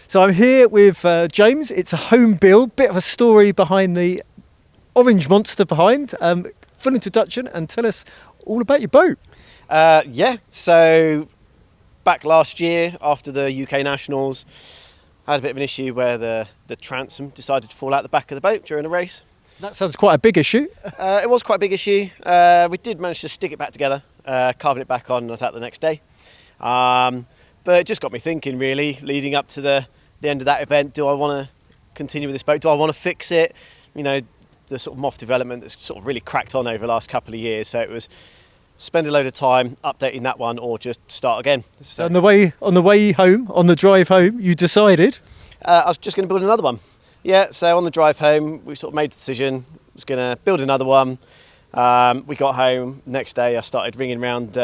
So I'm here with James. It's a home build, bit of a story behind the orange monster behind. Full introduction and tell us all about your boat. So back last year after the UK Nationals, I had a bit of an issue where the transom decided to fall out the back of the boat during a race. That sounds quite a big issue. It was quite a big issue. We did manage to stick it back together, carving it back on, and I was out the next day. But it just got me thinking, really, leading up to the end of that event. Do I want to continue with this boat? Do I want to fix it? You know, the sort of Moth development that's sort of really cracked on over the last couple of years. So it was spend a load of time updating that one or just start again. So on the way home, on the drive home, you decided? I was just going to build another one. Yeah, so on the drive home, we sort of made the decision. I was going to build another one. We got home. Next day, I started ringing around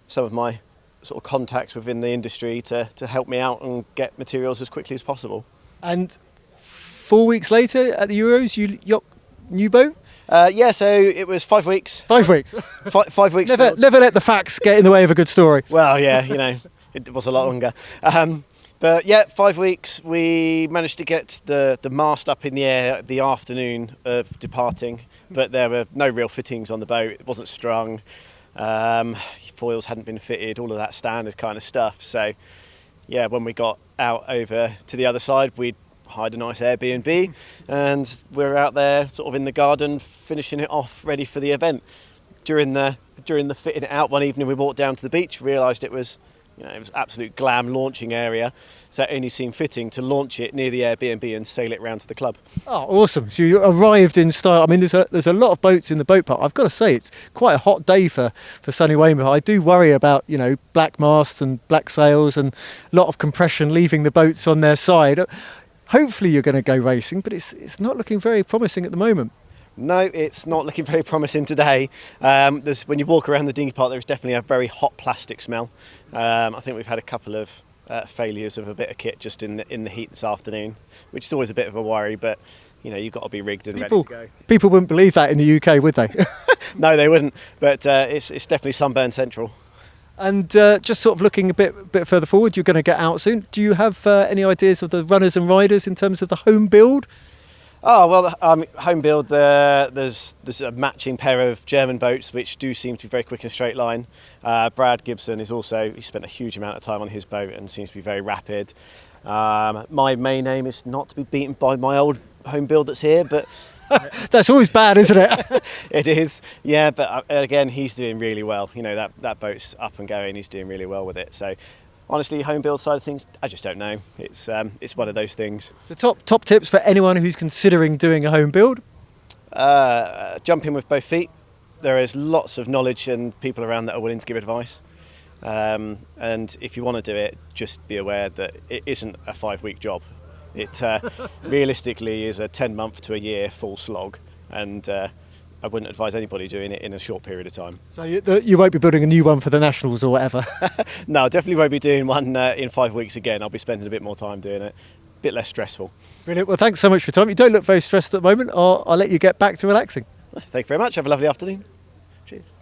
some of my sort of contacts within the industry to help me out and get materials as quickly as possible. And 4 weeks later at the Euros, you got new boat? So it was 5 weeks. 5 weeks. 5 weeks. Never let the facts get in the way of a good story. Well, yeah, you know, it was a lot longer. But yeah, 5 weeks. We managed to get the mast up in the air the afternoon of departing, but there were no real fittings on the boat. It wasn't strung. Foils hadn't been fitted, all of that standard kind of stuff. So yeah, when we got out over to the other side, we'd hired a nice Airbnb and we were out there sort of in the garden finishing it off, ready for the event. During the fitting it out one evening, we walked down to the beach, realised it was absolute glam launching area, so it only seemed fitting to launch it near the Airbnb and sail it round to the club. Oh, awesome. So you arrived in style. I mean, there's a lot of boats in the boat park. I've got to say, it's quite a hot day for sunny Weymouth. I do worry about, black masts and black sails and a lot of compression leaving the boats on their side. Hopefully you're going to go racing, but it's not looking very promising at the moment. No, it's not looking very promising today. When you walk around the dinghy park, there's definitely a very hot plastic smell. I think we've had a couple of failures of a bit of kit just in the heat this afternoon, which is always a bit of a worry, but you've got to be rigged and ready to go. People wouldn't believe that in the UK, would they? No, they wouldn't, but it's definitely sunburn central. And just sort of looking a bit further forward, you're going to get out soon. Do you have any ideas of the runners and riders in terms of the home build? Oh, well, home build, there's a matching pair of German boats which do seem to be very quick in a straight line. Brad Gibson he spent a huge amount of time on his boat and seems to be very rapid. My main aim is not to be beaten by my old home build that's here, but... That's always bad, isn't it? It is, yeah, but again, he's doing really well. That boat's up and going, he's doing really well with it. So honestly, home build side of things, I just don't know. It's one of those things. The top tips for anyone who's considering doing a home build? Jump in with both feet. There is lots of knowledge and people around that are willing to give advice. And if you want to do it, just be aware that it isn't a 5-week job. It realistically is a 10-month to a year full slog, and I wouldn't advise anybody doing it in a short period of time. So you won't be building a new one for the Nationals or whatever? No, I definitely won't be doing one in 5 weeks again. I'll be spending a bit more time doing it, a bit less stressful. Brilliant. Well, thanks so much for your time. You don't look very stressed at the moment. I'll let you get back to relaxing. Thank you very much. Have a lovely afternoon. Cheers.